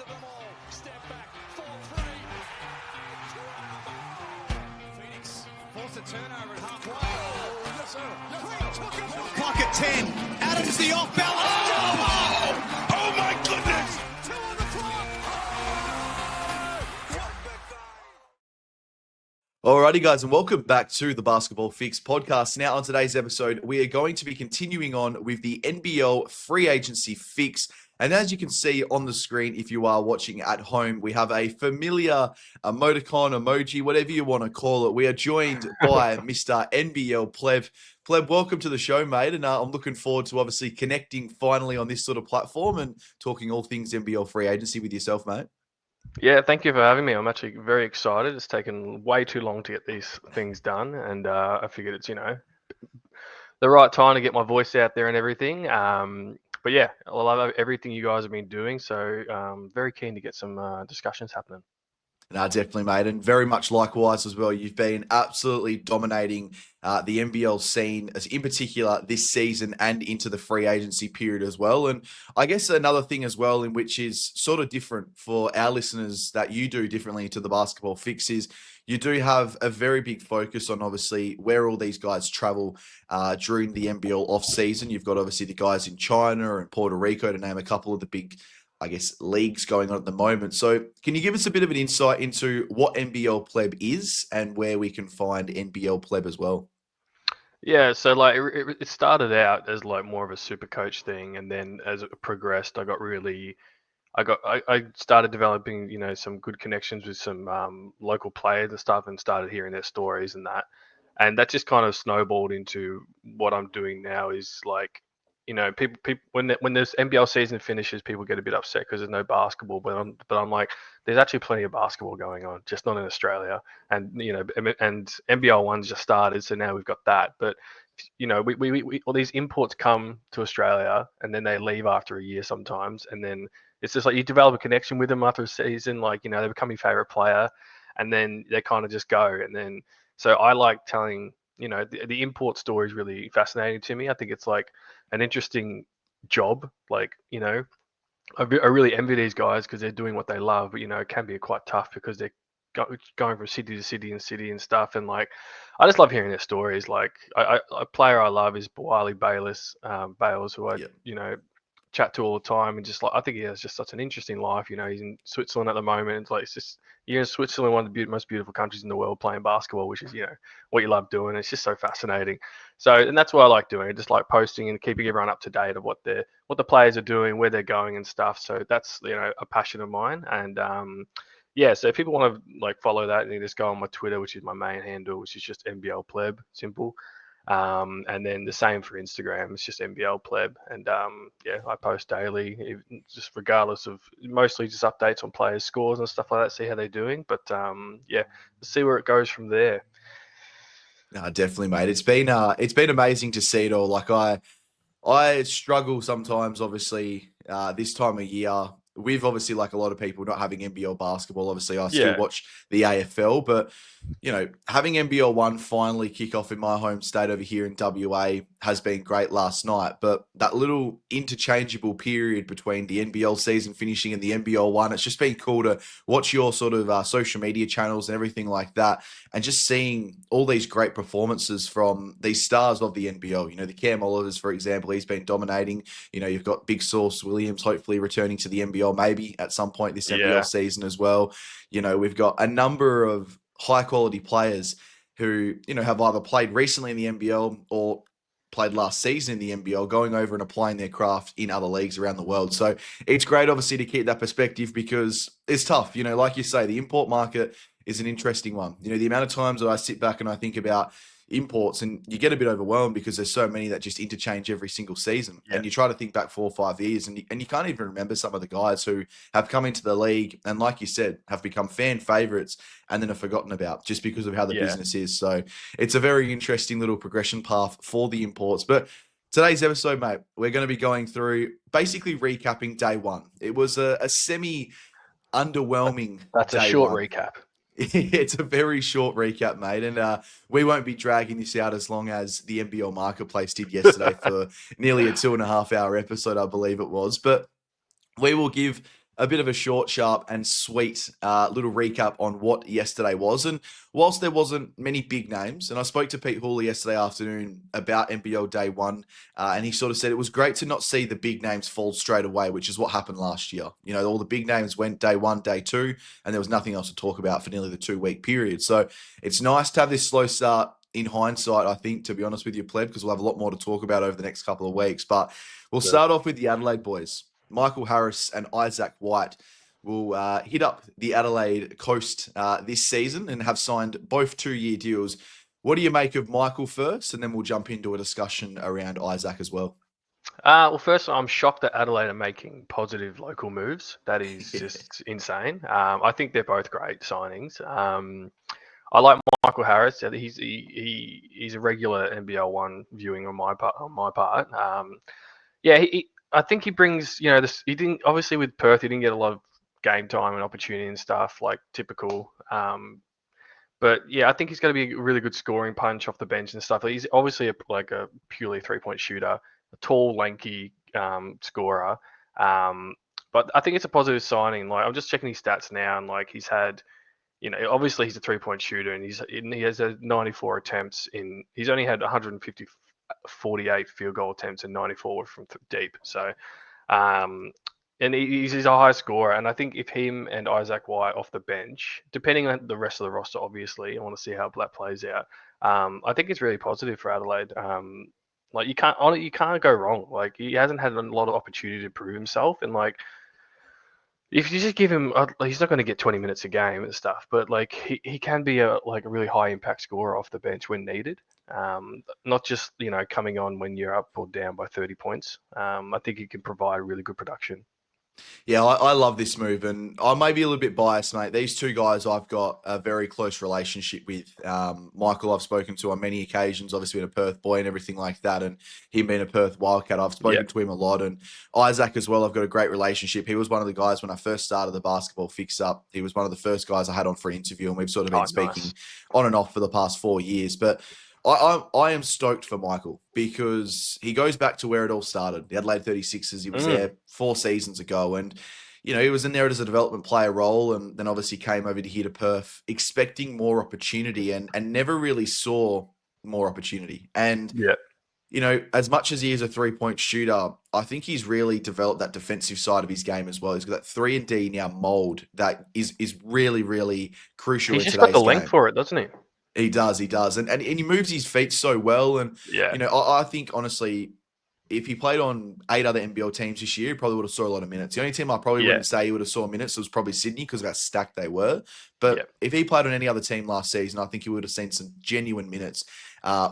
of them all. Step back, 4-3. Phoenix forced a turnover at halfway. Oh, yes, sir. Yes, sir. Clock at 10. Adams the off balance. Oh my goodness! 2 on the clock. Alrighty, guys, and welcome back to the Basketball Fix podcast. Now, on today's episode, we are going to be continuing on with the NBL Free Agency Fix. And as you can see on the screen, if you are watching at home, we have a familiar emoticon, emoji, whatever you want to call it. We are joined by Mr. NBL Pleb. Pleb, welcome to the show, mate. And I'm looking forward to obviously connecting finally on this sort of platform and talking all things NBL Free Agency with yourself, mate. Yeah, thank you for having me. I'm actually very excited. It's taken way too long to get these things done, and I figured it's, the right time to get my voice out there and everything. But yeah, I love everything you guys have been doing, so very keen to get some discussions happening. No, definitely, mate. And very much likewise as well. You've been absolutely dominating the NBL scene, as in particular this season and into the free agency period as well. And I guess another thing as well, in which is sort of different for our listeners that you do differently to the Basketball Fix, is you do have a very big focus on obviously where all these guys travel during the NBL off season. You've got obviously the guys in China and Puerto Rico, to name a couple of the big, I guess, leagues going on at the moment. So can you give us a bit of an insight into what NBL Pleb is and where we can find NBL Pleb as well? Yeah, so it started out as like more of a super coach thing, and then as it progressed, I started developing, some good connections with some local players and stuff, and started hearing their stories and that just kind of snowballed into what I'm doing now. Is like, people when this NBL season finishes, people get a bit upset because there's no basketball, but I'm like, there's actually plenty of basketball going on, just not in Australia, and and NBL one's just started, so now we've got that, but. We all these imports come to Australia and then they leave after a year sometimes, and then it's just like you develop a connection with them after a season, like they become your favorite player, and then they kind of just go. And then so I like telling the import story is really fascinating to me. I think it's like an interesting job, like I really envy these guys because they're doing what they love, but it can be quite tough because they're going from city to city and stuff, and like I just love hearing their stories. Like a player I love is Wiley Bales, who I chat to all the time, and just like I think he has just such an interesting life. He's in Switzerland at the moment. It's like you're in Switzerland, one of the most beautiful countries in the world, playing basketball, which is what you love doing. It's just so fascinating. So, and that's what I like doing, just like posting and keeping everyone up to date of what the players are doing, where they're going and stuff. So that's a passion of mine. And yeah, so if people want to like follow that, you just go on my Twitter, which is my main handle, which is just NBL Pleb, simple. And then the same for Instagram, it's just NBL Pleb. And yeah, I post daily, just regardless of, mostly just updates on players' scores and stuff like that, see how they're doing. But yeah, see where it goes from there. No, definitely, mate. It's been amazing to see it all. Like I struggle sometimes, obviously, this time of year with obviously like a lot of people not having NBL basketball. Obviously, I still watch the AFL, but having NBL 1 finally kick off in my home state over here in WA has been great last night. But that little interchangeable period between the NBL season finishing and the NBL 1, it's just been cool to watch your sort of social media channels and everything like that, and just seeing all these great performances from these stars of the NBL. The Cam Olivers, for example, he's been dominating. You've got Big Sauce Williams hopefully returning to the NBL maybe at some point this NBL season as well. We've got a number of high quality players who, have either played recently in the NBL or played last season in the NBL, going over and applying their craft in other leagues around the world. So it's great, obviously, to keep that perspective because it's tough. Like you say, the import market is an interesting one. The amount of times that I sit back and I think about imports and you get a bit overwhelmed because there's so many that just interchange every single season. And you try to think back 4 or 5 years and you can't even remember some of the guys who have come into the league and, like you said, have become fan favorites and then are forgotten about just because of how the business is. So it's a very interesting little progression path for the imports. But today's episode, mate, we're going to be going through basically recapping day one. It was a semi underwhelming That's a short recap. It's a very short recap, mate, and we won't be dragging this out as long as the NBL Marketplace did yesterday for nearly a 2.5 hour episode, I believe it was. But we will give a bit of a short, sharp, and sweet little recap on what yesterday was. And whilst there wasn't many big names, and I spoke to Pete Hawley yesterday afternoon about NBL Day 1, and he sort of said it was great to not see the big names fall straight away, which is what happened last year. You know, all the big names went Day 1, Day 2, and there was nothing else to talk about for nearly the 2-week period. So it's nice to have this slow start in hindsight, I think, to be honest with you, Pleb, because we'll have a lot more to talk about over the next couple of weeks. But we'll start off with the Adelaide boys. Michael Harris and Isaac White will hit up the Adelaide coast this season and have signed both 2-year deals. What do you make of Michael first? And then we'll jump into a discussion around Isaac as well. Well, first, I'm shocked that Adelaide are making positive local moves. That is just insane. I think they're both great signings. I like Michael Harris. He's a regular NBL 1 viewing on my part. I think he brings, this. He didn't, obviously with Perth, he didn't get a lot of game time and opportunity and stuff, like typical. But yeah, I think he's going to be a really good scoring punch off the bench and stuff. He's obviously a purely 3-point shooter, a tall, lanky scorer. But I think it's a positive signing. Like, I'm just checking his stats now, and like he's had, obviously he's a 3-point shooter, and he has 94 attempts he's only had 48 field goal attempts and 94 from deep. So, and he's a high scorer. And I think if him and Isaac White off the bench, depending on the rest of the roster, obviously, I want to see how that plays out. I think it's really positive for Adelaide. Like you can't go wrong. Like he hasn't had a lot of opportunity to prove himself, and like if you just give him, he's not going to get 20 minutes a game and stuff, but like he can be a really high impact scorer off the bench when needed. Not just coming on when you're up or down by 30 points. I think he can provide really good production. Yeah, I love this move, and I may be a little bit biased, mate. These two guys I've got a very close relationship with. Michael I've spoken to on many occasions, obviously being a Perth boy and everything like that, and him being a Perth Wildcat, I've spoken to him a lot. And Isaac as well, I've got a great relationship. He was one of the guys when I first started the basketball fix-up. He was one of the first guys I had on for an interview, and we've sort of been speaking on and off for the past 4 years. But I am stoked for Michael because he goes back to where it all started. The Adelaide 36ers, he was there 4 seasons ago, and he was in there as a development player role, and then obviously came over to here to Perth expecting more opportunity and never really saw more opportunity. And as much as he is a 3-point shooter, I think he's really developed that defensive side of his game as well. He's got that 3-and-D now mold that is really, really crucial. He's just got the length for it, doesn't he? He does. And he moves his feet so well. And, I think, honestly, if he played on 8 other NBL teams this year, he probably would have saw a lot of minutes. The only team I probably wouldn't say he would have saw minutes was probably Sydney because of how stacked they were. But if he played on any other team last season, I think he would have seen some genuine minutes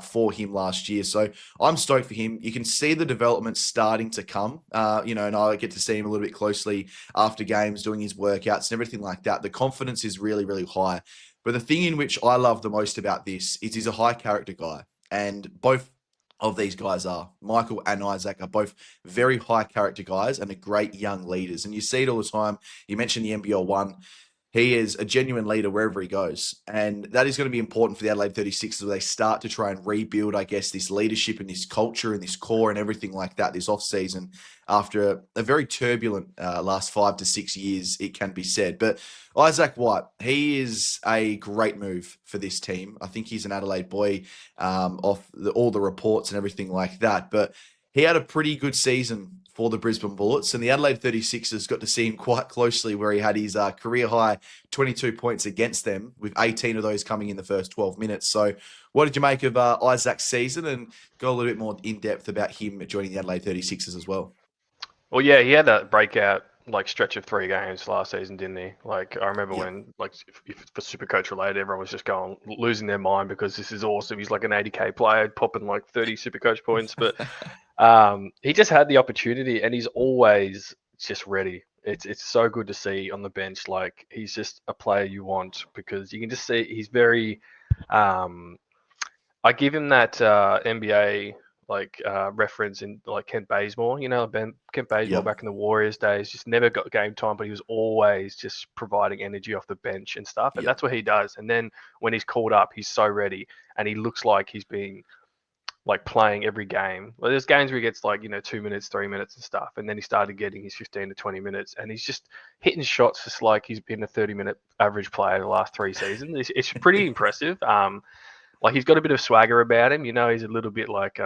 for him last year. So I'm stoked for him. You can see the development starting to come, and I get to see him a little bit closely after games, doing his workouts and everything like that. The confidence is really, really high. But the thing in which I love the most about this is he's a high character guy. And both of these guys are, Michael and Isaac, are both very high character guys and are great young leaders. And you see it all the time. You mentioned the NBL 1. He is a genuine leader wherever he goes. And that is going to be important for the Adelaide 36ers where they start to try and rebuild, I guess, this leadership and this culture and this core and everything like that this offseason after a very turbulent last 5 to 6 years, it can be said. But Isaac White, he is a great move for this team. I think he's an Adelaide boy off all the reports and everything like that. But he had a pretty good season for the Brisbane Bullets, and the Adelaide 36ers got to see him quite closely where he had his career high 22 points against them, with 18 of those coming in the first 12 minutes. So what did you make of Isaac's season, and go a little bit more in depth about him joining the Adelaide 36ers as well? Well, yeah, he had that breakout stretch of 3 games last season, didn't he? Like, I remember when, if for Supercoach related, everyone was just losing their mind because this is awesome. He's like an 80K player, popping 30 Supercoach points. But he just had the opportunity, and he's always just ready. It's so good to see on the bench. Like, he's just a player you want because you can just see he's very. I give him that NBA reference in Kent Bazemore. Kent Bazemore back in the Warriors days, just never got game time, but he was always just providing energy off the bench and stuff. And that's what he does. And then when he's called up, he's so ready, and he looks like he's being like playing every game. Well, there's games where he gets like 2 minutes, 3 minutes and stuff, and then he started getting his 15 to 20 minutes, and he's just hitting shots just like he's been a 30-minute average player the last 3 seasons. It's pretty impressive. Like he's got a bit of swagger about him. He's a little bit like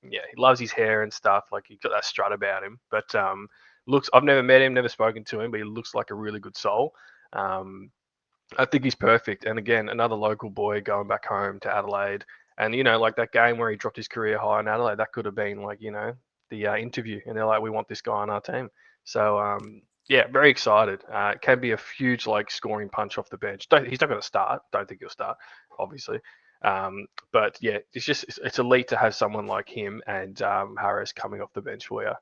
he loves his hair and stuff. Like he's got that strut about him. But I've never met him, never spoken to him, but he looks like a really good soul. I think he's perfect. And again, another local boy going back home to Adelaide. And, like that game where he dropped his career high in Adelaide, that could have been like, the interview. And they're like, we want this guy on our team. So, very excited. It can be a huge, like, scoring punch off the bench. He's not going to start. Don't think he'll start, obviously. But, yeah, it's elite to have someone like him and Harris coming off the bench for you.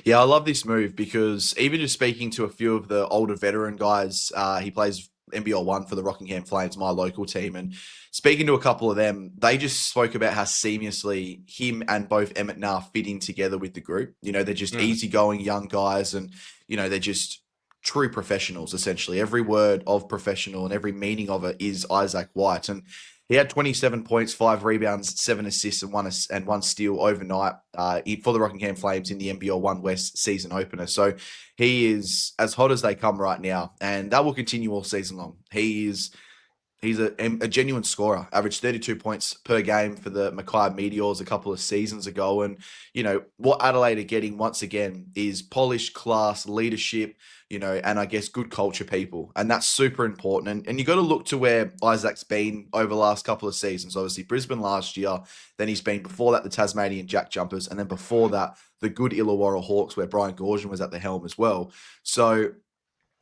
Yeah, I love this move because even just speaking to a few of the older veteran guys, he plays NBL 1 for the Rockingham Flames, my local team, and speaking to a couple of them, they just spoke about how seamlessly him and both Emmett Nah fitting together with the group. They're just easygoing young guys, and they're just true professionals, essentially. Every word of professional and every meaning of it is Isaac White. And he had 27 points, 5 rebounds, 7 assists, and one steal overnight for the Rockingham Flames in the NBL 1 West season opener. So he is as hot as they come right now, and that will continue all season long. He's a genuine scorer, averaged 32 points per game for the Mackay Meteors a couple of seasons ago. And, what Adelaide are getting once again is polished class leadership, and I guess good culture people. And that's super important. And you got to look to where Isaac's been over the last couple of seasons. Obviously, Brisbane last year. Then he's been before that the Tasmanian Jack Jumpers. And then before that, the good Illawarra Hawks, where Brian Goorjian was at the helm as well. So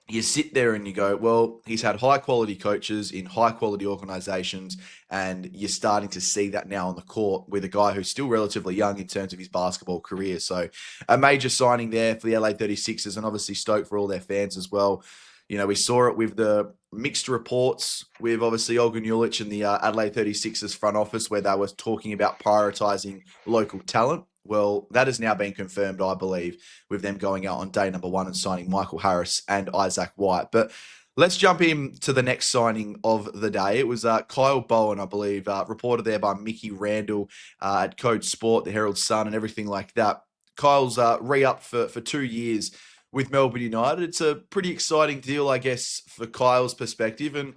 you sit there and you go, well, he's had high quality coaches in high quality organizations, and you're starting to see that now on the court with a guy who's still relatively young in terms of his basketball career. So a major signing there for the LA 36ers, and obviously stoked for all their fans as well. We saw it with the mixed reports with obviously Olgun Ulich and the Adelaide 36ers front office, where they were talking about prioritizing local talent. Well, that has now been confirmed, I believe, with them going out on day number 1 and signing Michael Harris and Isaac White. But let's jump into the next signing of the day. It was Kyle Bowen, I believe, reported there by Mickey Randall at Code Sport, the Herald Sun, and everything like that. Kyle's re-upped for 2 years with Melbourne United. It's a pretty exciting deal, I guess, for Kyle's perspective. And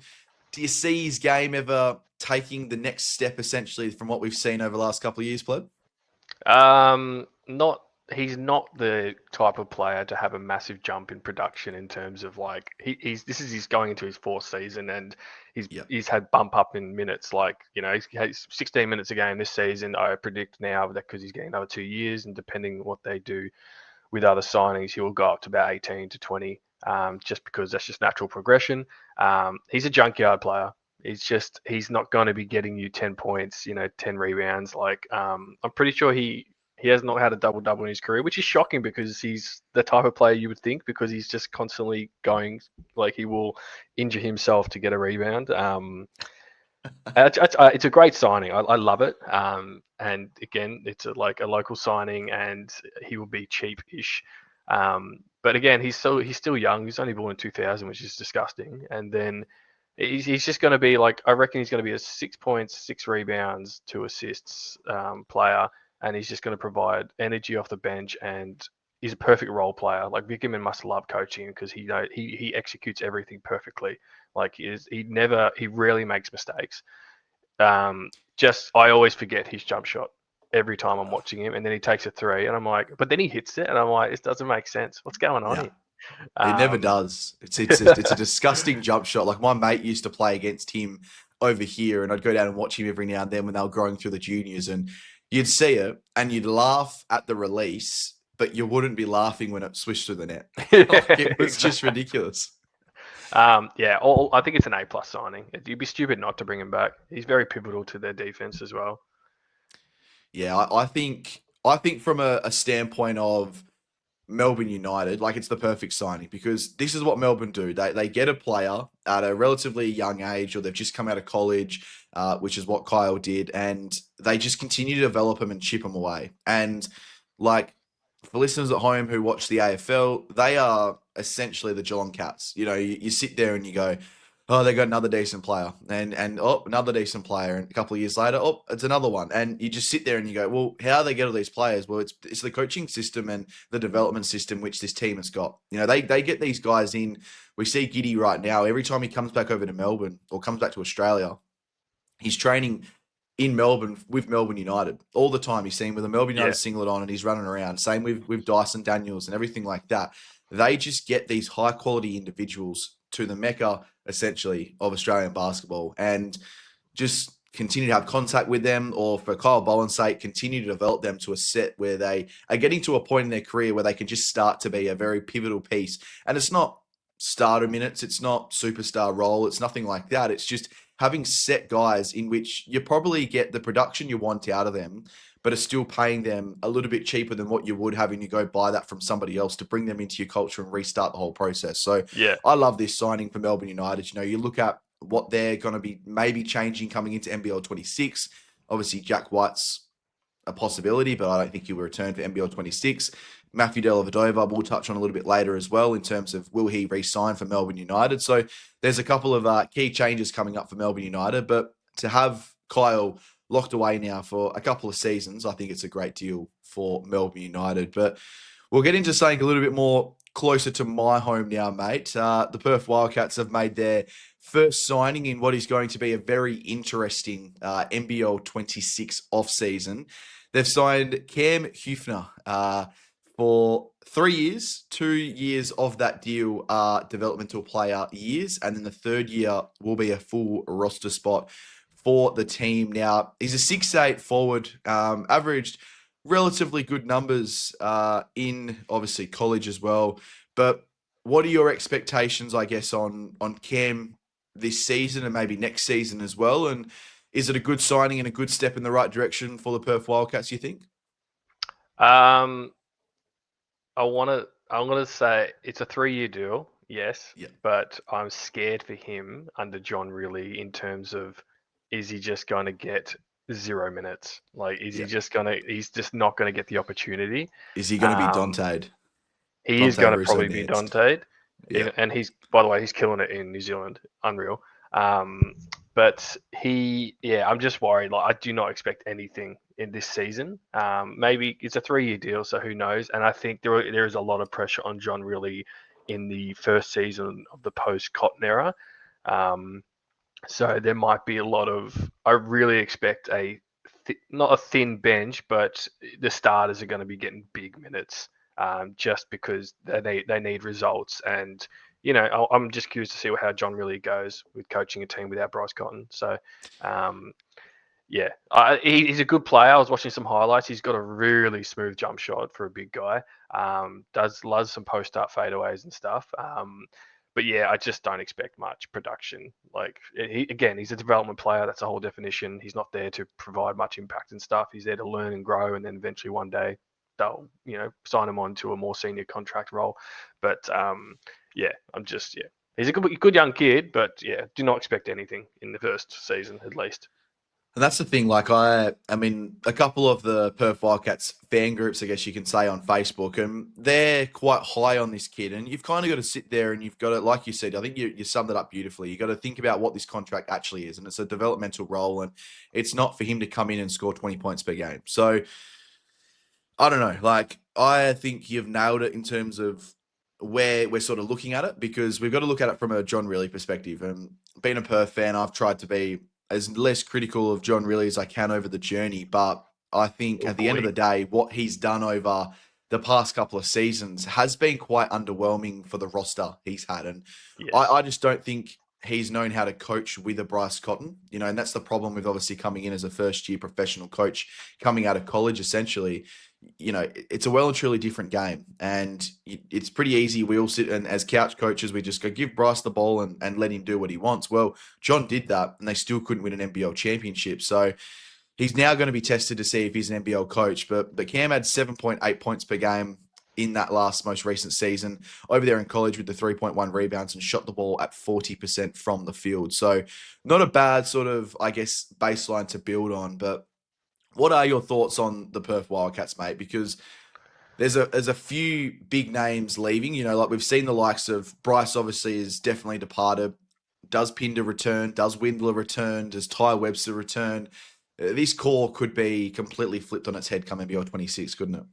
do you see his game ever taking the next step, essentially, from what we've seen over the last couple of years, Pleb? He's not the type of player to have a massive jump in production in terms of like he's going into his 4th season, and he's had bump up in minutes. Like he's had 16 minutes a game this season. I predict now that because he's getting another 2 years, and depending on what they do with other signings, he will go up to about 18 to 20. Just because that's just natural progression. He's a junkyard player. He's not going to be getting you 10 points, 10 rebounds. Like, I'm pretty sure he has not had a double-double in his career, which is shocking because he's the type of player you would think, because he's just constantly going, like he will injure himself to get a rebound. It's a great signing. I love it. And again, it's a local signing, and he will be cheap-ish. But again, he's still young. He's only born in 2000, which is disgusting. And then he's just going to be like, I reckon he's going to be a 6 points, 6 rebounds, 2 assists player, and he's just going to provide energy off the bench, and he's a perfect role player. Like Vickerman must love coaching him because he executes everything perfectly. Like he rarely makes mistakes. I always forget his jump shot every time I'm watching him, and then he takes a 3, and I'm like, but then he hits it, and I'm like, it doesn't make sense. What's going on here? It never does. It's a disgusting jump shot. Like my mate used to play against him over here, and I'd go down and watch him every now and then when they were growing through the juniors, and you'd see it and you'd laugh at the release, but you wouldn't be laughing when it swished through the net. It was just ridiculous. I think it's an A+ signing. You'd be stupid not to bring him back. He's very pivotal to their defense as well. Yeah, I think from a standpoint of Melbourne United, like it's the perfect signing, because this is what Melbourne do. They get a player at a relatively young age, or they've just come out of college, which is what Kyle did, and they just continue to develop them and chip them away. And like for listeners at home who watch the AFL, they are essentially the Geelong Cats. You sit there and you go, oh, they got another decent player, and oh, another decent player, and a couple of years later, oh, it's another one, and you just sit there and you go, well, how do they get all these players? Well, it's the coaching system and the development system which this team has got. You know, they get these guys in. We see Giddy right now. Every time he comes back over to Melbourne or comes back to Australia, he's training in Melbourne with Melbourne United all the time. He's seen with a Melbourne United singlet on and he's running around. Same with Dyson Daniels and everything like that. They just get these high quality individuals to the Mecca, essentially, of Australian basketball and just continue to have contact with them, or for Kyle Bowen's sake, continue to develop them to a set where they are getting to a point in their career where they can just start to be a very pivotal piece. And it's not starter minutes, it's not superstar role, it's nothing like that. It's just having set guys in which you probably get the production you want out of them, but are still paying them a little bit cheaper than what you would having you go buy that from somebody else to bring them into your culture and restart the whole process. So Yeah. I love this signing for Melbourne United. You know, you look at what they're going to be maybe changing coming into NBL 26. Obviously, Jack White's a possibility, but I don't think he will return for NBL 26. Matthew Dellavedova we'll touch on a little bit later as well in terms of will he re-sign for Melbourne United. So there's a couple of key changes coming up for Melbourne United, but to have Kyle locked away now for a couple of seasons, I think it's a great deal for Melbourne United. But we'll get into something a little bit more closer to my home now, mate. The Perth Wildcats have made their first signing in what is going to be a very interesting NBL 26 off-season. They've signed Cam Huefner for 3 years. 2 years of that deal are developmental player years, and then the third year will be a full roster spot for the team. Now, he's a 6'8" forward, averaged relatively good numbers in obviously college as well. But what are your expectations, I guess, on Cam this season and maybe next season as well? And is it a good signing and a good step in the right direction for the Perth Wildcats, you think? I'm gonna say it's a 3-year deal, yes. Yeah. But I'm scared for him under John Rillie in terms of, is he just going to get 0 minutes? Like, is he just he's just not going to get the opportunity. Is he going to be Dante'd? He is going to Russo probably be danced. Dante'd. Yeah. And he's, by the way, he's killing it in New Zealand. Unreal. But I'm just worried. Like, I do not expect anything in this season. Maybe it's a 3-year deal, so who knows? And I think there is a lot of pressure on John Rillie in the first season of the post-Cotton era. So there might be a lot of. I really expect not a thin bench, but the starters are going to be getting big minutes, just because they need results. And I'm just curious to see how John Rillie goes with coaching a team without Bryce Cotton. So, he's a good player. I was watching some highlights. He's got a really smooth jump shot for a big guy. Loves some post-up fadeaways and stuff. But yeah, I just don't expect much production. Like, he's a development player. That's a whole definition. He's not there to provide much impact and stuff. He's there to learn and grow, and then eventually one day they'll, sign him on to a more senior contract role. But he's a good young kid. But yeah, do not expect anything in the first season at least. And that's the thing, like I mean, a couple of the Perth Wildcats fan groups, I guess you can say, on Facebook, and they're quite high on this kid. And you've kind of got to sit there and you've got to, like you said, I think you summed it up beautifully. You've got to think about what this contract actually is. And it's a developmental role, and it's not for him to come in and score 20 points per game. So, I don't know. Like, I think you've nailed it in terms of where we're sort of looking at it, because we've got to look at it from a John Rillie perspective. And being a Perth fan, I've tried to be as less critical of John Rillie as I can over the journey. But I think at the end of the day, what he's done over the past couple of seasons has been quite underwhelming for the roster he's had. And I just don't think he's known how to coach with a Bryce Cotton, and that's the problem with obviously coming in as a first-year professional coach, coming out of college, essentially. It's a well and truly different game, and it's pretty easy. We all sit and as couch coaches, we just go give Bryce the ball and let him do what he wants. Well, John did that, and they still couldn't win an NBL championship. So he's now going to be tested to see if he's an NBL coach. But Cam had 7.8 points per game in that most recent season over there in college with the 3.1 rebounds and shot the ball at 40% from the field. So not a bad sort of, I guess, baseline to build on. But what are your thoughts on the Perth Wildcats, mate? Because there's a few big names leaving. Like we've seen the likes of Bryce, obviously, is definitely departed. Does Pinder return? Does Windler return? Does Ty Webster return? This core could be completely flipped on its head come NBL 26, couldn't it?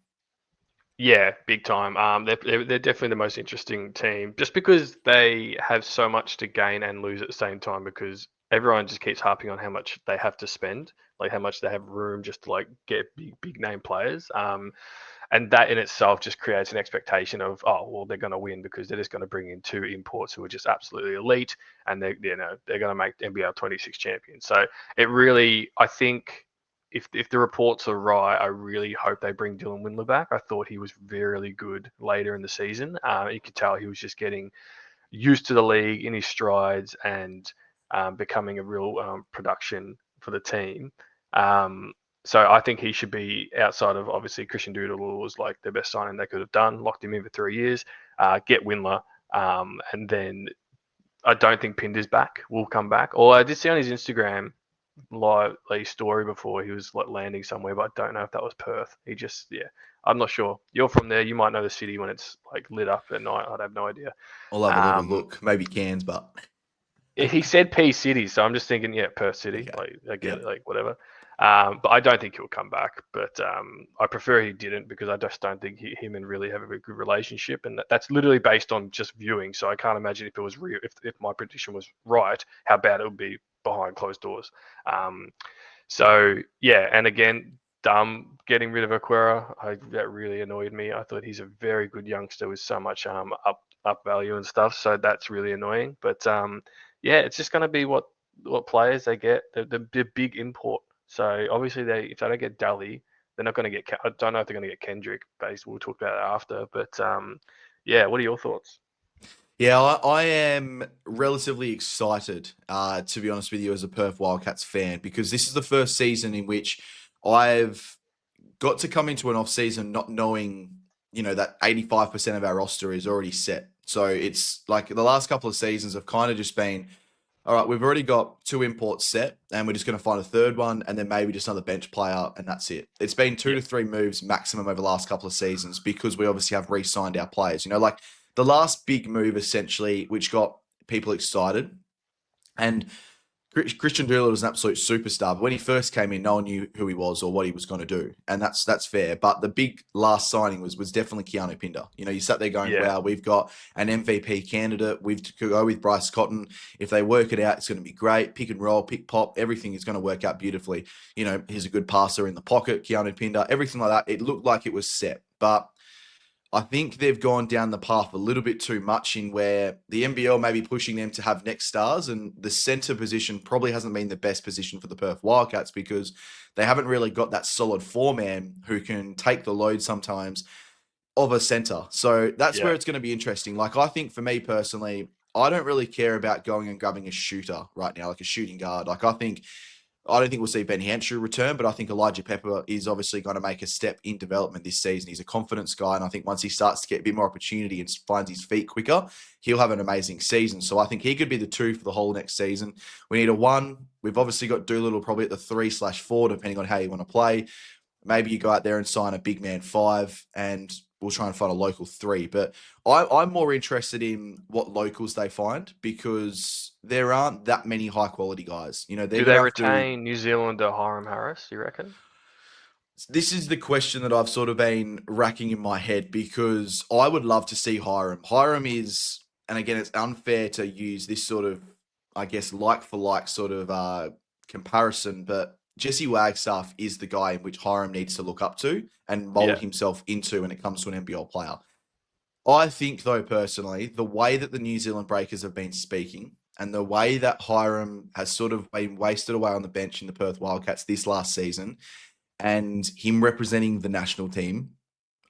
Yeah, big time. They're definitely the most interesting team, just because they have so much to gain and lose at the same time. Because everyone just keeps harping on how much they have to spend, like how much they have room just to like get big name players. And that in itself just creates an expectation of, oh well, they're going to win because they're just going to bring in two imports who are just absolutely elite, and they're going to make NBL 26 champions. So it really, I think, if the reports are right, I really hope they bring Dylan Windler back. I thought he was really good later in the season. You could tell he was just getting used to the league in his strides and becoming a real production for the team. So I think he should be outside of obviously Christian Doodle was like the best signing they could have done. Locked him in for 3 years. Get Windler, and then I don't think Pinder's back. Will come back. Or I did see on his Instagram live story before he was like landing somewhere, but I don't know if that was Perth. I'm not sure. You're from there. You might know the city when it's like lit up at night. I'd have no idea. I'll have a little look. Maybe Cairns, but He said P City, so I'm just thinking, yeah, Perth City. Okay. Like I get Yeah. it, like whatever. But I don't think he'll come back. But I prefer he didn't because I just don't think him and really have a very good relationship, and that's literally based on just viewing. So I can't imagine if it was real, if my prediction was right, how bad it would be behind closed doors. So yeah, and again, dumb getting rid of Aquera. That really annoyed me. I thought he's a very good youngster with so much up value and stuff. So that's really annoying. But yeah, it's just going to be what players they get. The big import. So obviously if they don't get Dally, they're not going to get. I don't know if they're going to get Kendrick. Based, we'll talk about that after. But yeah, what are your thoughts? yeah, I am relatively excited, to be honest with you, as a Perth Wildcats fan, because this is the first season in which I've got to come into an off season not knowing, that 85% of our roster is already set. So it's like the last couple of seasons have kind of just been, all right, we've already got 2 imports set and we're just going to find a third one and then maybe just another bench player and that's it. It's been 2 to 3 moves maximum over the last couple of seasons because we obviously have re-signed our players. Like the last big move essentially, which got people excited, and Christian Doolittle was an absolute superstar, but when he first came in, no one knew who he was or what he was going to do, and that's fair. But the big last signing was definitely Keanu Pinder. You sat there going, "Wow, we've got an MVP candidate. We could go with Bryce Cotton. If they work it out, it's going to be great. Pick and roll, pick pop, everything is going to work out beautifully. He's a good passer in the pocket, Keanu Pinder, everything like that. It looked like it was set, but I think they've gone down the path a little bit too much in where the NBL may be pushing them to have next stars, and the center position probably hasn't been the best position for the Perth Wildcats because they haven't really got that solid 4-man who can take the load sometimes of a center. So that's where it's going to be interesting. Like, I think for me personally, I don't really care about going and grabbing a shooter right now, like a shooting guard. Like, I don't think we'll see Ben Hanshaw return, but I think Elijah Pepper is obviously going to make a step in development this season. He's a confidence guy, and I think once he starts to get a bit more opportunity and finds his feet quicker, he'll have an amazing season. So I think he could be the 2 for the whole next season. We need a 1. We've obviously got Doolittle probably at the 3/4, depending on how you want to play. Maybe you go out there and sign a big man 5, and we'll try and find a local 3. But I'm more interested in what locals they find because there aren't that many high quality guys. Do they retain New Zealander Hiram Harris, you reckon? This is the question that I've sort of been racking in my head because I would love to see Hiram. Hiram is, and again, it's unfair to use this sort of, I guess, like for like sort of comparison, but Jesse Wagstaff is the guy in which Hiram needs to look up to and mold himself into when it comes to an NBL player. I think, though, personally, the way that the New Zealand Breakers have been speaking and the way that Hiram has sort of been wasted away on the bench in the Perth Wildcats this last season and him representing the national team,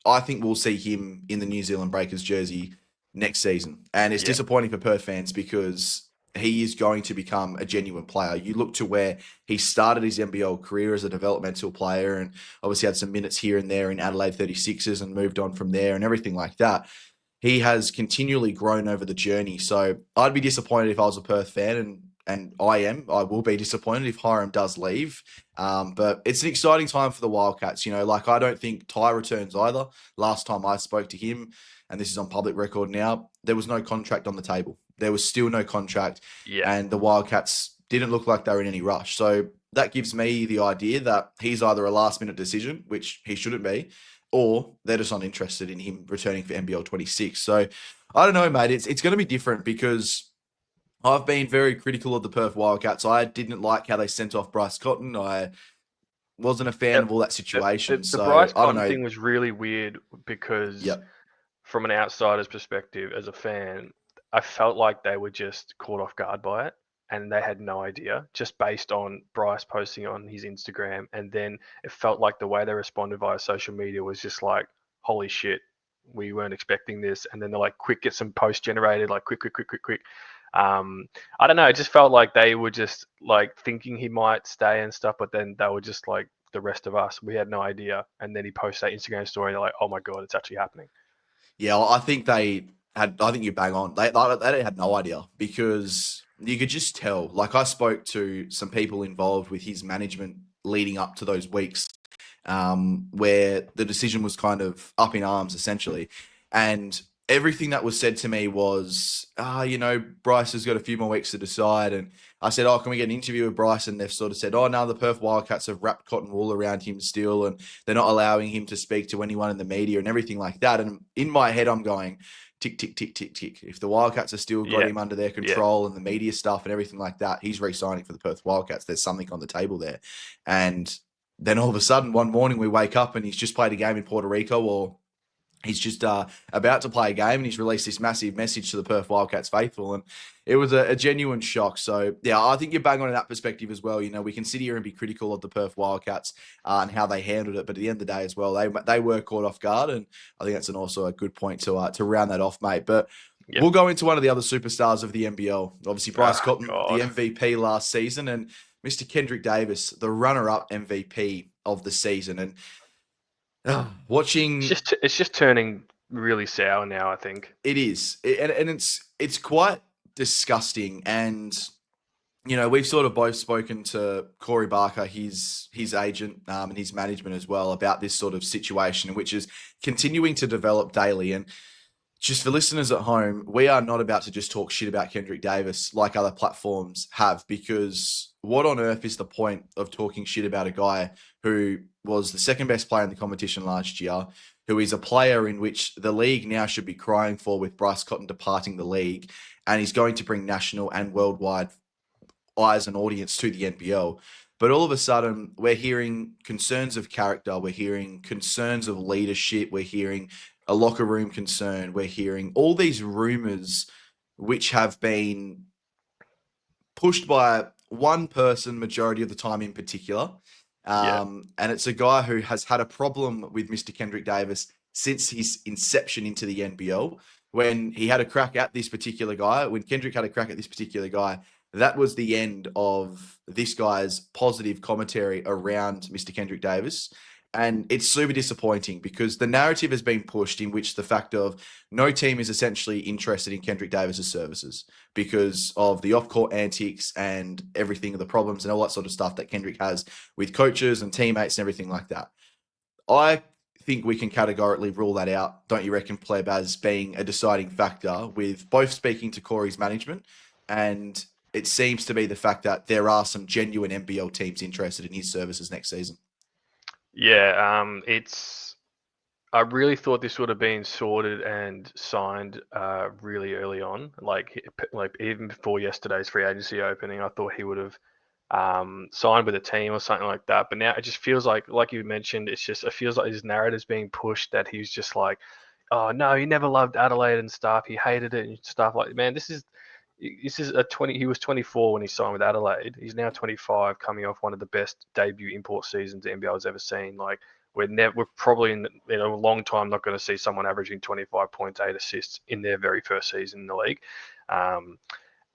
I think we'll see him in the New Zealand Breakers jersey next season. And it's disappointing for Perth fans because he is going to become a genuine player. You look to where he started his NBL career as a developmental player and obviously had some minutes here and there in Adelaide 36ers and moved on from there and everything like that. He has continually grown over the journey. So I'd be disappointed if I was a Perth fan, and I will be disappointed if Hiram does leave. But it's an exciting time for the Wildcats. I don't think Ty returns either. Last time I spoke to him, and this is on public record now, there was no contract on the table. There was still no contract, Yeah. and the Wildcats didn't look like they were in any rush. So that gives me the idea that he's either a last-minute decision, which he shouldn't be, or they're just not interested in him returning for NBL 26. So I don't know, mate. It's going to be different because I've been very critical of the Perth Wildcats. I didn't like how they sent off Bryce Cotton. I wasn't a fan of all that situation. The So Bryce I don't Cotton know. thing was really weird because Yep. from an outsider's perspective, as a fan, I felt like they were just caught off guard by it and they had no idea just based on Bryce posting on his Instagram. And then it felt like the way they responded via social media was just like, holy shit, we weren't expecting this. And then they're like, quick, get some posts generated, like quick, quick, quick, quick, quick. I don't know. It just felt like they were just like thinking he might stay and stuff, but then they were just like the rest of us. We had no idea. And then he posts that Instagram story and they're like, oh my God, it's actually happening. Yeah, well, I think they had. I think you bang on. They had no idea because you could just tell. Like I spoke to some people involved with his management leading up to those weeks, where the decision was kind of up in arms essentially, and everything that was said to me was, Bryce has got a few more weeks to decide. And I said, oh, can we get an interview with Bryce? And they've sort of said, oh, no, the Perth Wildcats have wrapped cotton wool around him still, and they're not allowing him to speak to anyone in the media and everything like that. And in my head, I'm going, tick, tick, tick, tick, tick. If the Wildcats have still got him under their control and the media stuff and everything like that, he's re-signing for the Perth Wildcats. There's something on the table there. And then all of a sudden, one morning we wake up and he's just played a game in Puerto Rico, or he's just about to play a game, and he's released this massive message to the Perth Wildcats faithful, and it was a genuine shock. So, yeah, I think you're bang on in that perspective as well. We can sit here and be critical of the Perth Wildcats and how they handled it, but at the end of the day as well, they were caught off guard, and I think that's also a good point to round that off, mate. But we'll go into one of the other superstars of the NBL. Obviously, Bryce Cotton, the MVP last season, and Mr. Kendric Davis, the runner-up MVP of the season. And watching, it's just turning really sour now, I think. It is, and it's quite disgusting. And we've sort of both spoken to Corey Barker, his agent, and his management as well, about this sort of situation, which is continuing to develop daily. And just for listeners at home, we are not about to just talk shit about Kendric Davis like other platforms have, because what on earth is the point of talking shit about a guy who was the second best player in the competition last year, who is a player in which the league now should be crying for with Bryce Cotton departing the league, and he's going to bring national and worldwide eyes and audience to the NBL. But all of a sudden, we're hearing concerns of character, we're hearing concerns of leadership, we're hearing a locker room concern, we're hearing all these rumors which have been pushed by one person majority of the time in particular. And it's a guy who has had a problem with Mr. Kendric Davis since his inception into the NBL. When he had a crack at this particular guy, when Kendric had a crack at this particular guy, that was the end of this guy's positive commentary around Mr. Kendric Davis. And it's super disappointing because the narrative has been pushed in which the fact of no team is essentially interested in Kendric Davis's services because of the off-court antics and everything, the problems and all that sort of stuff that Kendric has with coaches and teammates and everything like that. I think we can categorically rule that out, don't you reckon, Pleb, as being a deciding factor with both speaking to Corey's management, and it seems to be the fact that there are some genuine NBL teams interested in his services next season. Yeah, I really thought this would have been sorted and signed really early on, like even before yesterday's free agency opening. I thought he would have signed with a team or something like that. But now it just feels like you mentioned, it feels like his narrative's being pushed that he's just like, oh no, he never loved Adelaide and stuff. He hated it and stuff like. Man, this is a 20. He was 24 when he signed with Adelaide. He's now 25, coming off one of the best debut import seasons the NBL has ever seen. Like we're probably in a long time not going to see someone averaging 25 points, 8 assists in their very first season in the league,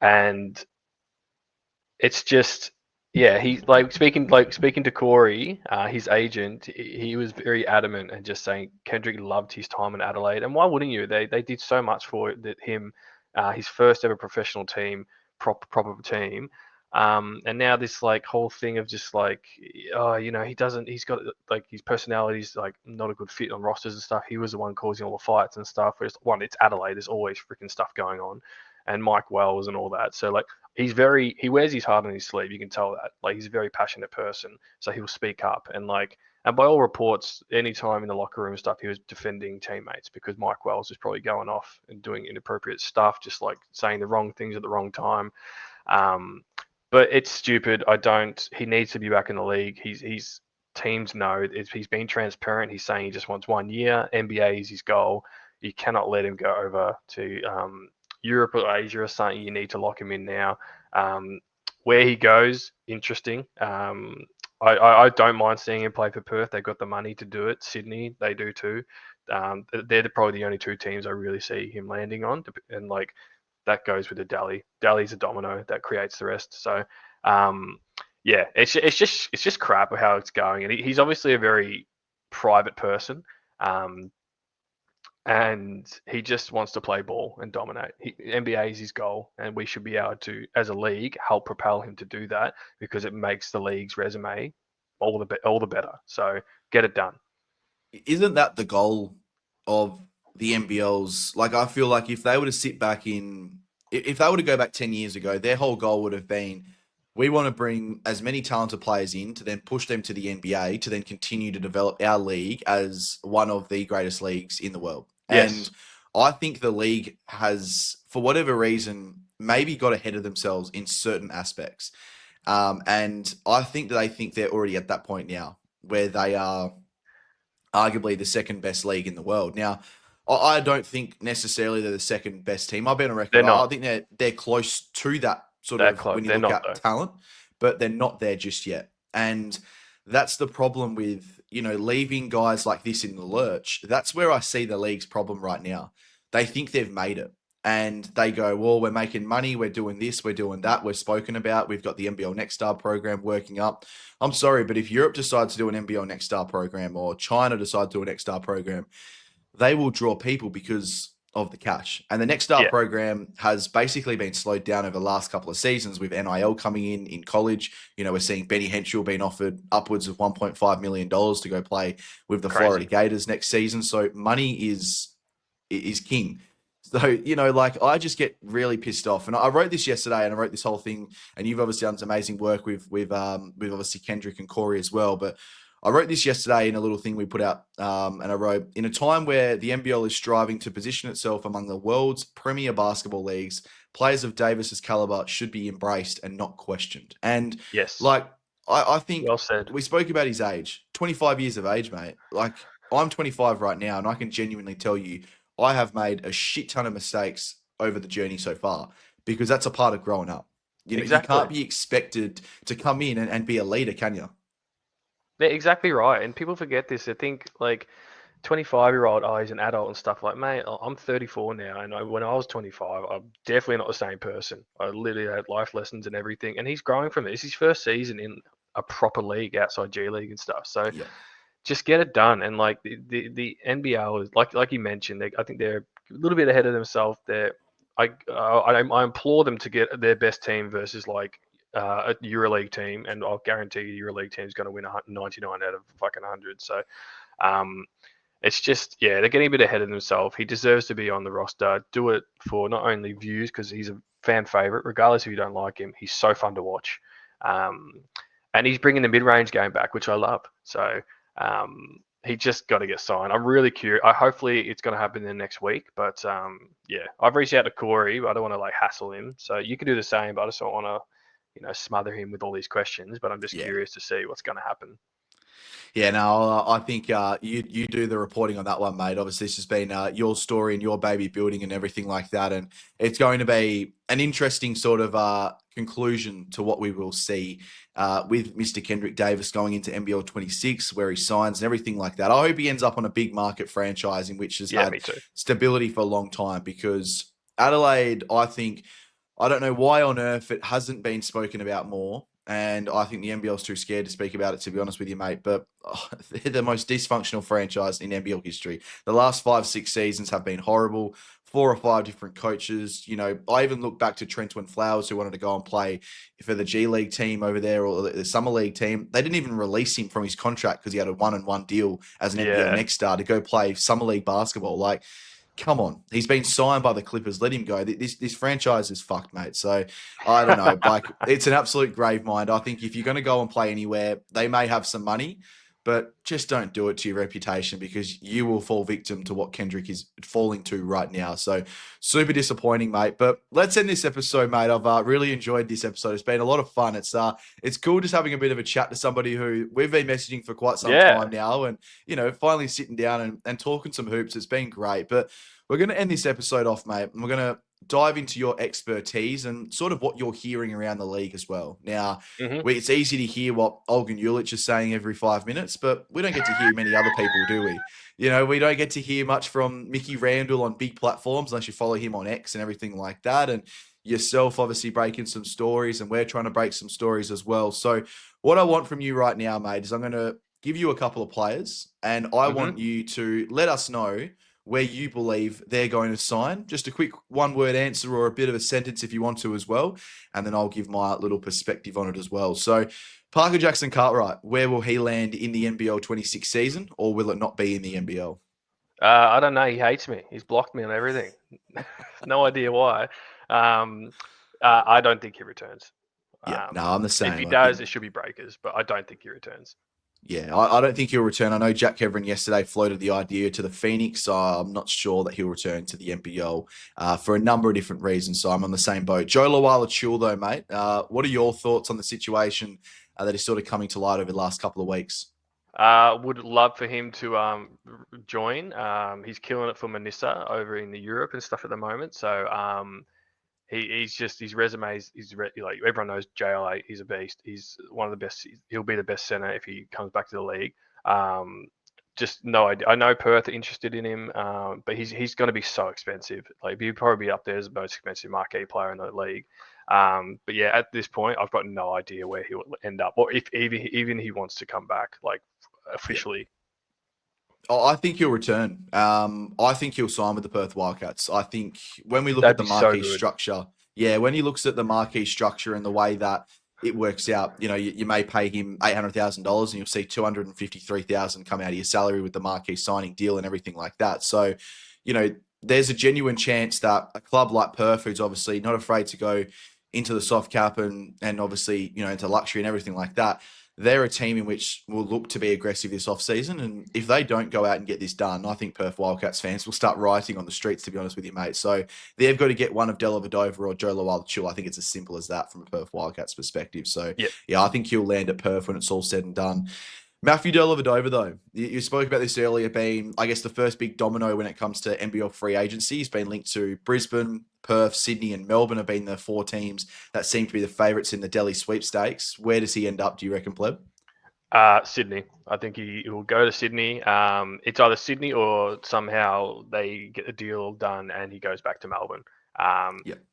and it's just. Yeah, he's speaking to Corey, his agent. He was very adamant and just saying Kendric loved his time in Adelaide, and why wouldn't you? They did so much for him, his first ever professional team, proper team, and now this whole thing of just he's got his personality's not a good fit on rosters and stuff. He was the one causing all the fights and stuff. It's Adelaide. There's always freaking stuff going on. and Mike Wells and all that. So like he wears his heart on his sleeve. You can tell that. Like he's a very passionate person, so he'll speak up and by all reports, anytime in the locker room and stuff, he was defending teammates because Mike Wells was probably going off and doing inappropriate stuff, just like saying the wrong things at the wrong time. But it's stupid. He needs to be back in the league. He's teams know he's been transparent. He's saying he just wants 1 year. NBA is his goal. You cannot let him go over to Europe or Asia or something. You need to lock him in now. Where he goes, interesting. I don't mind seeing him play for Perth. They've got the money to do it. Sydney, they do too. They're probably the only two teams I really see him landing on. And like that goes with the Dally. Dally's a domino that creates the rest. So yeah, it's just crap how it's going. And he's obviously a very private person. And he just wants to play ball and dominate. NBA is his goal, and we should be able to, as a league, help propel him to do that because it makes the league's resume all the better. So get it done. Isn't that the goal of the NBL's? Like, I feel like if they were to sit back if they were to go back 10 years ago, their whole goal would have been, we want to bring as many talented players in to then push them to the NBA to then continue to develop our league as one of the greatest leagues in the world. Yes. And I think the league has, for whatever reason, maybe got ahead of themselves in certain aspects. And I think that they think they're already at that point now where they are arguably the second best league in the world. Now, I don't think necessarily they're the second best team. I've been on record. I think they're close to that sort of when you look at talent, but they're not there just yet. And that's the problem with, leaving guys like this in the lurch. That's where I see the league's problem right now. They think they've made it. And they go, well, we're making money, we're doing this, we're doing that, we're spoken about, we've got the NBL Next Star program working up. I'm sorry, but if Europe decides to do an NBL Next Star program or China decides to do a Next Star program, they will draw people because of the cash. And the Next Star program has basically been slowed down over the last couple of seasons with NIL coming in college. We're seeing Benny Henschel being offered upwards of $1.5 million to go play with the Florida Gators next season. So money is king. So, I just get really pissed off. And I wrote this yesterday and I wrote this whole thing, and you've obviously done some amazing work with obviously Kendric and Corey as well. But I wrote this yesterday in a little thing we put out, and I wrote, in a time where the NBL is striving to position itself among the world's premier basketball leagues, players of Davis's caliber should be embraced and not questioned. And yes, I think well said. We spoke about his age, 25 years of age, mate. Like, I'm 25 right now, and I can genuinely tell you, I have made a shit ton of mistakes over the journey so far because that's a part of growing up. You can't be expected to come in and be a leader, can you? Yeah, exactly right. And people forget this. I think 25-year-old, he's an adult and stuff. Like, mate, I'm 34 now, and when I was 25, I'm definitely not the same person. I literally had life lessons and everything, and he's growing from it. It's his first season in a proper league outside G League and stuff. So just get it done. And the NBL is like you mentioned, I think they're a little bit ahead of themselves. I implore them to get their best team versus a EuroLeague team, and I'll guarantee you EuroLeague team is going to win 99 out of fucking 100. So it's just, they're getting a bit ahead of themselves. He deserves to be on the roster. Do it for not only views, because he's a fan favorite, regardless if you don't like him. He's so fun to watch. And he's bringing the mid-range game back, which I love. So he just got to get signed. I'm really curious. Hopefully it's going to happen in the next week. But I've reached out to Corey, but I don't want to hassle him. So you can do the same, but I just don't want to smother him with all these questions, but I'm just curious to see what's going to happen. Yeah, no, I think you do the reporting on that one, mate. Obviously, this has been your story and your baby building and everything like that, and it's going to be an interesting sort of conclusion to what we will see with Mr. Kendric Davis going into NBL 26, where he signs and everything like that. I hope he ends up on a big market franchise in which has had stability for a long time, because Adelaide, I don't know why on earth it hasn't been spoken about more. And I think the NBL's too scared to speak about it, to be honest with you, mate. But they're the most dysfunctional franchise in NBL history. The last 5-6 seasons have been horrible. 4 or 5 different coaches. I even look back to Trentwin Flowers, who wanted to go and play for the G League team over there or the Summer League team. They didn't even release him from his contract because he had a 1-on-1 deal as an NBL Next Star to go play Summer League basketball. come on, he's been signed by the Clippers. Let him go. This franchise is fucked, mate. So I don't know. Like, it's an absolute grave mind. I think if you're going to go and play anywhere, they may have some money, but just don't do it to your reputation, because you will fall victim to what Kendrick is falling to right now. So super disappointing, mate. But let's end this episode, mate. I've really enjoyed this episode. It's been a lot of fun. It's cool just having a bit of a chat to somebody who we've been messaging for quite some time now, and finally sitting down and talking some hoops. It's been great. But we're going to end this episode off, mate, and we're going to dive into your expertise and sort of what you're hearing around the league as well. Now, it's easy to hear what Olgun Ulic is saying every 5 minutes, but we don't get to hear many other people, do we? We don't get to hear much from Mickey Randall on big platforms unless you follow him on X and everything like that. And yourself obviously breaking some stories, and we're trying to break some stories as well. So what I want from you right now, mate, is I'm going to give you a couple of players, and I want you to let us know where you believe they're going to sign. Just a quick one-word answer or a bit of a sentence if you want to as well. And then I'll give my little perspective on it as well. So Parker Jackson Cartwright, where will he land in the NBL 26 season, or will it not be in the NBL? I don't know. He hates me. He's blocked me on everything. No idea why. I don't think he returns. Yeah, no, I'm the same. If he does, it should be breakers, but I don't think he returns. Yeah, I don't think he'll return. I know Jack Kevrin yesterday floated the idea to the Phoenix. So I'm not sure that he'll return to the NBL for a number of different reasons. So I'm on the same boat. Joe Lawala-Chul, though, mate, what are your thoughts on the situation that is sort of coming to light over the last couple of weeks? Would love for him to join. He's killing it for Manissa over in the Europe and stuff at the moment. So his resume is like everyone knows. JLA, he's a beast. He's one of the best. He'll be the best center if he comes back to the league. Just no idea. I know Perth are interested in him, but he's going to be so expensive. Like he'll probably be up there as the most expensive marquee player in the league. But yeah, at this point, I've got no idea where he'll end up, or if even he wants to come back, like officially. Yeah. Oh, I think he'll return. I think he'll sign with the Perth Wildcats. I think when we look at the marquee structure, when he looks at the marquee structure and the way that it works out, you may pay him $800,000 and you'll see $253,000 come out of your salary with the marquee signing deal and everything like that. So, there's a genuine chance that a club like Perth, who's obviously not afraid to go into the soft cap and obviously, into luxury and everything like that, they're a team in which will look to be aggressive this offseason. And if they don't go out and get this done, I think Perth Wildcats fans will start rioting on the streets, to be honest with you, mate. So they've got to get one of Dellavedova or Joe Lawala-Chul. I think it's as simple as that from a Perth Wildcats perspective. So, I think he'll land at Perth when it's all said and done. Matthew Dellavedova, though, you spoke about this earlier, being, I guess, the first big domino when it comes to NBL free agency. He's been linked to Brisbane, Perth, Sydney, and Melbourne have been the four teams that seem to be the favourites in the Delhi sweepstakes. Where does he end up, do you reckon, Pleb? Sydney. I think he will go to Sydney. It's either Sydney or somehow they get a deal done and he goes back to Melbourne.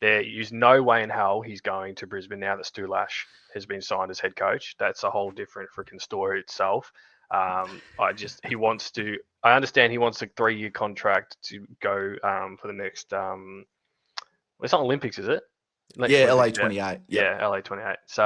There is no way in hell he's going to Brisbane now that Stu Lash has been signed as head coach. That's a whole different freaking story itself. He wants to. I understand he wants a 3-year contract to go for the next. It's not Olympics, is it? LA 28. Yeah, LA 28. So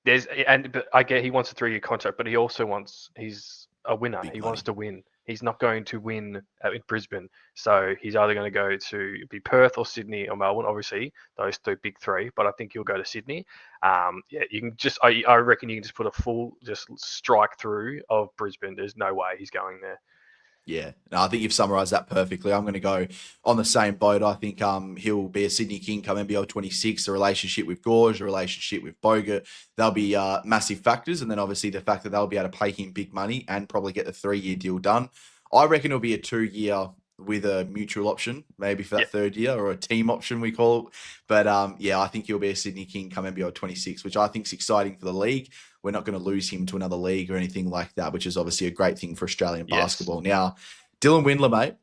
but I get he wants a 3-year contract, but he also he's a winner. He wants to win. He's not going to win in Brisbane. So he's either going to go to be Perth or Sydney or Melbourne, obviously, those big three, but I think he'll go to Sydney. You can I reckon you can just put a full strike through of Brisbane. There's no way he's going there. Yeah, no, I think you've summarised that perfectly. I'm going to go on the same boat. I think he'll be a Sydney King come NBL 26. The relationship with Gorge, the relationship with Bogut, they'll be massive factors. And then obviously the fact that they'll be able to pay him big money and probably get the 3-year deal done. I reckon it'll be a 2-year with a mutual option, maybe for that 3rd year, or a team option we call it. But I think he'll be a Sydney King come NBL 26, which I think is exciting for the league. We're not going to lose him to another league or anything like that, which is obviously a great thing for Australian basketball. Now, Dylan Windler, mate,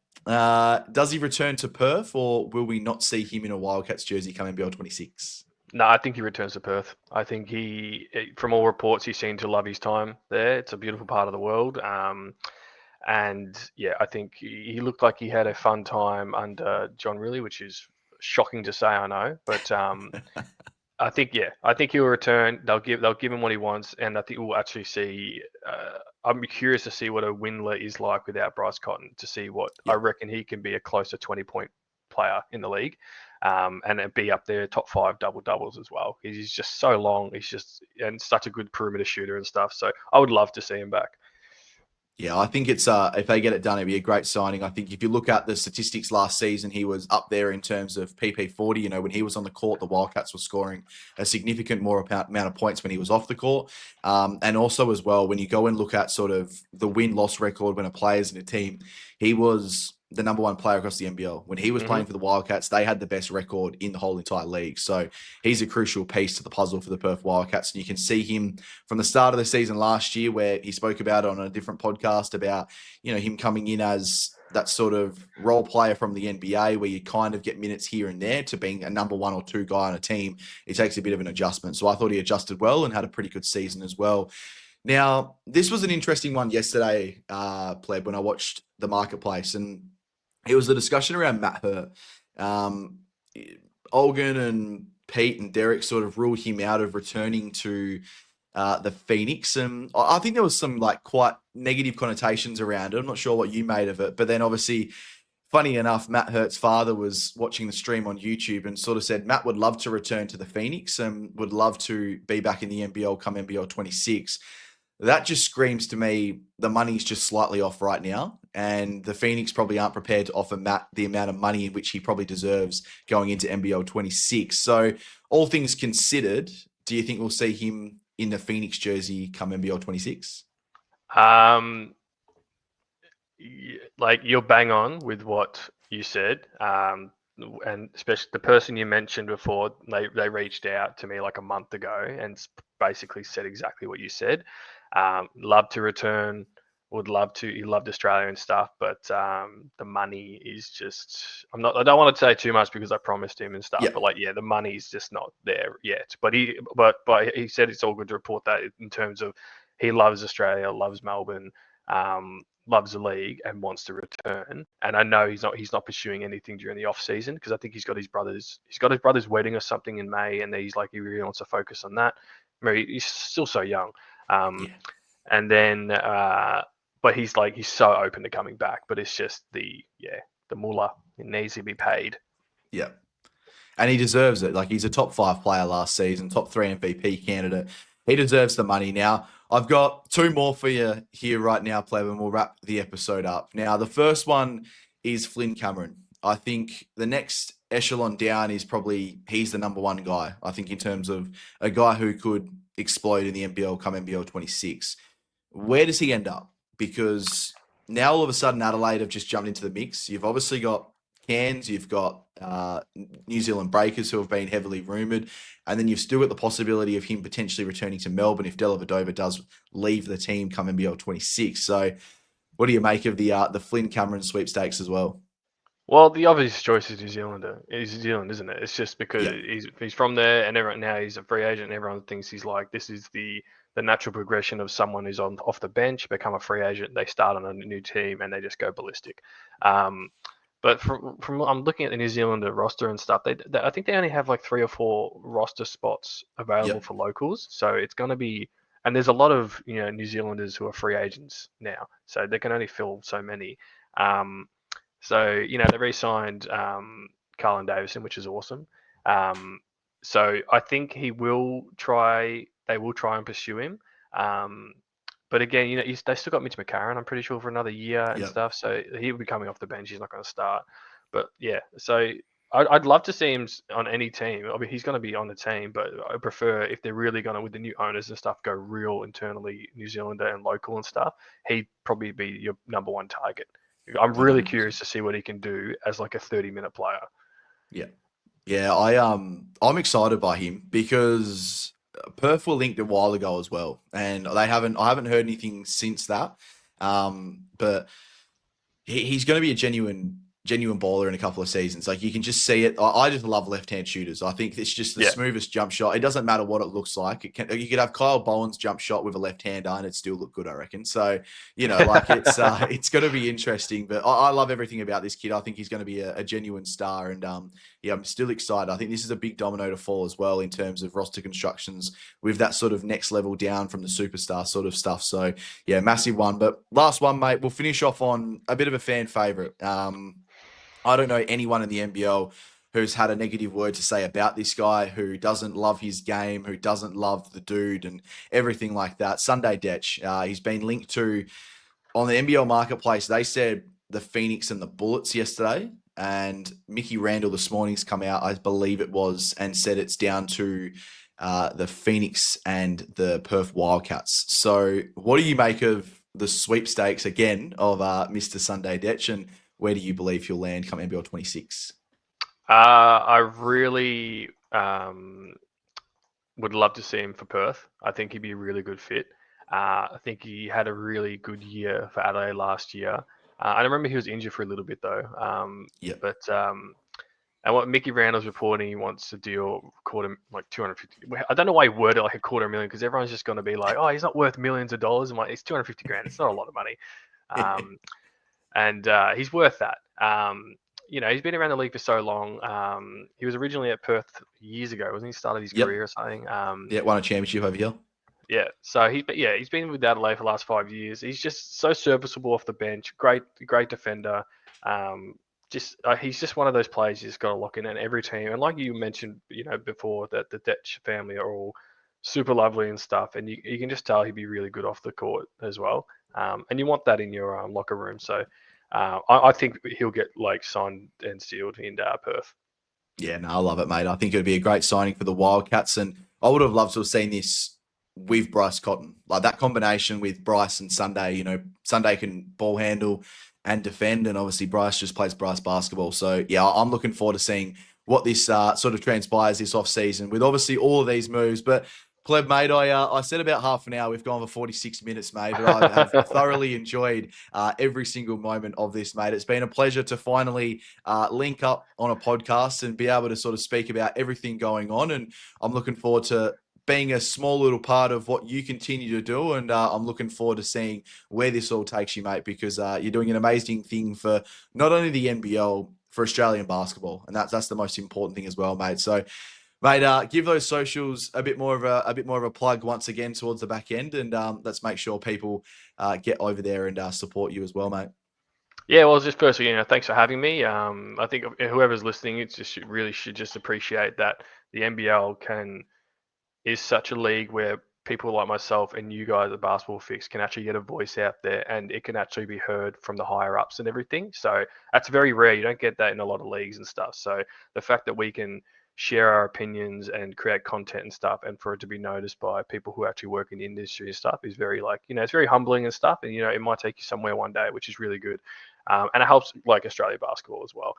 does he return to Perth, or will we not see him in a Wildcats jersey come NBL 26? No, I think he returns to Perth. I think from all reports, he seemed to love his time there. It's a beautiful part of the world. And I think he looked like he had a fun time under John Riley, which is shocking to say, I know. But I think he'll return. They'll give him what he wants, and I think we'll actually see. I'm curious to see what a Windler is like without Bryce Cotton. To see what I Yeah. reckon he can be a close to 20-point player in the league, and it'd be up there top 5 double doubles as well. He's just so long. He's just and such a good perimeter shooter and stuff. So I would love to see him back. Yeah, I think it's if they get it done, it'd be a great signing. I think if you look at the statistics last season, he was up there in terms of PP40. You know, when he was on the court, the Wildcats were scoring a significant more amount of points when he was off the court. And also as well, when you go and look at sort of the win-loss record when a player's in a team, he was the number 1 player across the NBL. When he was playing for the Wildcats, they had the best record in the whole entire league. So he's a crucial piece to the puzzle for the Perth Wildcats. And you can see him from the start of the season last year, where he spoke about it on a different podcast about, you know, him coming in as that sort of role player from the NBA, where you kind of get minutes here and there, to being a number 1 or 2 guy on a team. It takes a bit of an adjustment. So I thought he adjusted well and had a pretty good season as well. Now, this was an interesting one yesterday, Pleb, when I watched the marketplace, and it was the discussion around Matt Hurt. Olgun and Pete and Derek sort of ruled him out of returning to the Phoenix. And I think there was some like quite negative connotations around it. I'm not sure what you made of it. But then obviously, funny enough, Matt Hurt's father was watching the stream on YouTube and sort of said Matt would love to return to the Phoenix and would love to be back in the NBL come NBL 26. That just screams to me the money's just slightly off right now, and the Phoenix probably aren't prepared to offer Matt the amount of money in which he probably deserves going into NBL 26. So all things considered, do you think we'll see him in the Phoenix jersey come NBL 26? Like, you're bang on with what you said. And especially the person you mentioned before, they reached out to me like a month ago and basically said exactly what you said. Love to return, would love to. He loved Australia and stuff, but the money is just. I don't want to say too much because I promised him and stuff. Yeah. But the money's just not there yet. But he said it's all good to report that in terms of he loves Australia, loves Melbourne, loves the league, and wants to return. And I know he's not pursuing anything during the off season because I think he's got his brother's wedding or something in May, and he really wants to focus on that. He's still so young. And then, but he's so open to coming back, but it's just the mullah. It needs to be paid. Yeah. And he deserves it. Like, he's a top 5 player last season, top 3 MVP candidate. He deserves the money. Now, I've got 2 more for you here right now, Pleb, and we'll wrap the episode up. Now, the first one is Flynn Cameron. I think the next echelon down is probably he's the number 1 guy, I think, in terms of a guy who could explode in the NBL come NBL 26. Where does he end up? Because now all of a sudden Adelaide have just jumped into the mix. You've obviously got Cairns, you've got New Zealand Breakers who have been heavily rumoured, and then you've still got the possibility of him potentially returning to Melbourne if Dellavedova does leave the team come NBL 26. So what do you make of the Flynn Cameron sweepstakes as well? Well, the obvious choice is New Zealand, isn't it? It's just because he's from there, and everyone now he's a free agent, and everyone thinks he's like, this is the natural progression of someone who's off the bench, become a free agent, they start on a new team, and they just go ballistic. But from I'm looking at the New Zealand roster and stuff, I think they only have like 3 or 4 roster spots available for locals. So it's going to be, and there's a lot of New Zealanders who are free agents now, so they can only fill so many. So they re-signed Carlin Davison, which is awesome. So I think they will try and pursue him. But again, they still got Mitch McCarron, I'm pretty sure, for another year and stuff. So he'll be coming off the bench. He's not going to start. But yeah, so I'd love to see him on any team. I mean, he's going to be on the team, but I prefer if they're really going to, with the new owners and stuff, go real internally New Zealander and local and stuff. He'd probably be your number 1 target. I'm really curious to see what he can do as like a 30-minute player. Yeah, I'm excited by him because Perth were linked a while ago as well, and I haven't heard anything since that. But he's going to be a genuine genuine baller in a couple of seasons. Like you can just see it. I just love left-hand shooters. I think it's just the smoothest jump shot. It doesn't matter what it looks like. You could have Kyle Bowen's jump shot with a left-hander and it still look good, I reckon. So, like it's going to be interesting, but I love everything about this kid. I think he's going to be a genuine star, and I'm still excited. I think this is a big domino to fall as well in terms of roster constructions with that sort of next level down from the superstar sort of stuff. So yeah, massive one. But last one, mate, we'll finish off on a bit of a fan favorite. I don't know anyone in the NBL who's had a negative word to say about this guy, who doesn't love his game, who doesn't love the dude and everything like that. Sunday Dech, he's been linked to on the NBL marketplace. They said the Phoenix and the Bullets yesterday, and Mickey Randall this morning's come out, I believe it was, and said it's down to the Phoenix and the Perth Wildcats. So what do you make of the sweepstakes again of Mr. Sunday Dech, and where do you believe he'll land come NBL 26? I really would love to see him for Perth. I think he'd be a really good fit. I think he had a really good year for Adelaide last year. I remember he was injured for a little bit though. But and what Mickey Randall's reporting, he wants to deal like 250. I don't know why he worded like $250,000, because everyone's just going to be like, oh, he's not worth millions of dollars. I'm like, it's $250,000. It's not a lot of money. And he's worth that. He's been around the league for so long. He was originally at Perth years ago, wasn't he? Started his career or something. Won a championship over here. Yeah, so he's been with Adelaide for the last 5 years. He's just so serviceable off the bench. Great defender. He's just one of those players you just got to lock in every team. And like you mentioned, before, that the Dech family are all super lovely and stuff, and you can just tell he'd be really good off the court as well. And you want that in your locker room. So I think he'll get like signed and sealed in Perth. Yeah, no, I love it, mate. I think it would be a great signing for the Wildcats, and I would have loved to have seen this with Bryce Cotton, like that combination with Bryce and Sunday. Sunday can ball handle and defend, and obviously Bryce just plays Bryce basketball. So yeah, I'm looking forward to seeing what this sort of transpires this off season with obviously all of these moves. But Pleb, mate, I said about half an hour. We've gone for 46 minutes, mate. But I have thoroughly enjoyed every single moment of this, mate. It's been a pleasure to finally link up on a podcast and be able to sort of speak about everything going on. And I'm looking forward to being a small little part of what you continue to do. And I'm looking forward to seeing where this all takes you, mate, because you're doing an amazing thing for not only the NBL, for Australian basketball. And that's the most important thing as well, mate. So, mate, give those socials a bit more of a plug once again towards the back end, and let's make sure people get over there and support you as well, mate. Yeah, well, just firstly, thanks for having me. I think whoever's listening, it's just really should just appreciate that the NBL is such a league where people like myself and you guys at Basketball Fix can actually get a voice out there, and it can actually be heard from the higher ups and everything. So that's very rare. You don't get that in a lot of leagues and stuff. So the fact that we can share our opinions and create content and stuff, and for it to be noticed by people who actually work in the industry and stuff, is very it's very humbling and stuff. And it might take you somewhere one day, which is really good. And it helps like Australia basketball as well.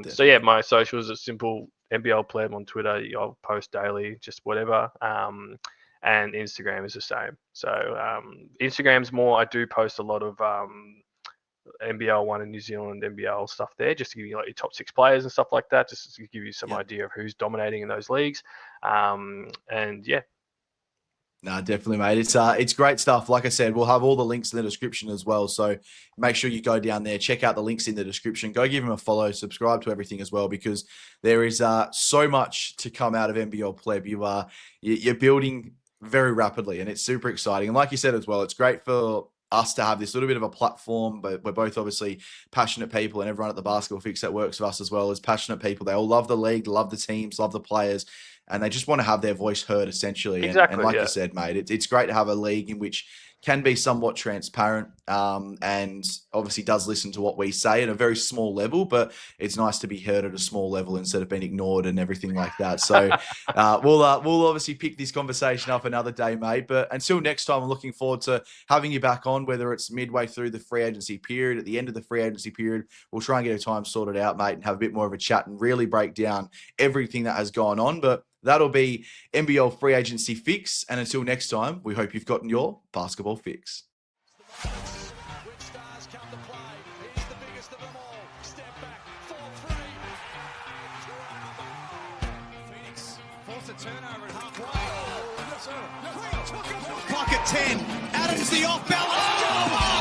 So yeah, my socials are simple: NBL Pleb on Twitter. I'll post daily, just whatever. And Instagram is the same. So Instagram's more, I do post a lot of NBL One in New Zealand, NBL stuff there, just to give you like your top 6 players and stuff like that, just to give you some idea of who's dominating in those leagues. And yeah. No, definitely, mate. It's great stuff. Like I said, we'll have all the links in the description as well. So make sure you go down there, check out the links in the description, go give him a follow, subscribe to everything as well, because there is so much to come out of NBL Pleb. You're building very rapidly, and it's super exciting. And like you said as well, it's great for us to have this little bit of a platform, but we're both obviously passionate people, and everyone at the Basketball Fix that works with us as well is passionate people. They all love the league, love the teams, love the players, and they just want to have their voice heard, essentially. Exactly, and like you said, mate, it's great to have a league in which can be somewhat transparent, and obviously does listen to what we say at a very small level, but it's nice to be heard at a small level instead of being ignored and everything like that. So we'll obviously pick this conversation up another day, mate. But until next time, I'm looking forward to having you back on, whether it's midway through the free agency period, at the end of the free agency period. We'll try and get a time sorted out, mate, and have a bit more of a chat and really break down everything that has gone on. But that'll be NBL Free Agency Fix. And until next time, we hope you've gotten your basketball fix. Which stars come to play? He's the biggest of them all. Step back. turnover at halfway. Oh, yes, sir. Yes, sir. Clock at 10. Adams the off balance. Oh,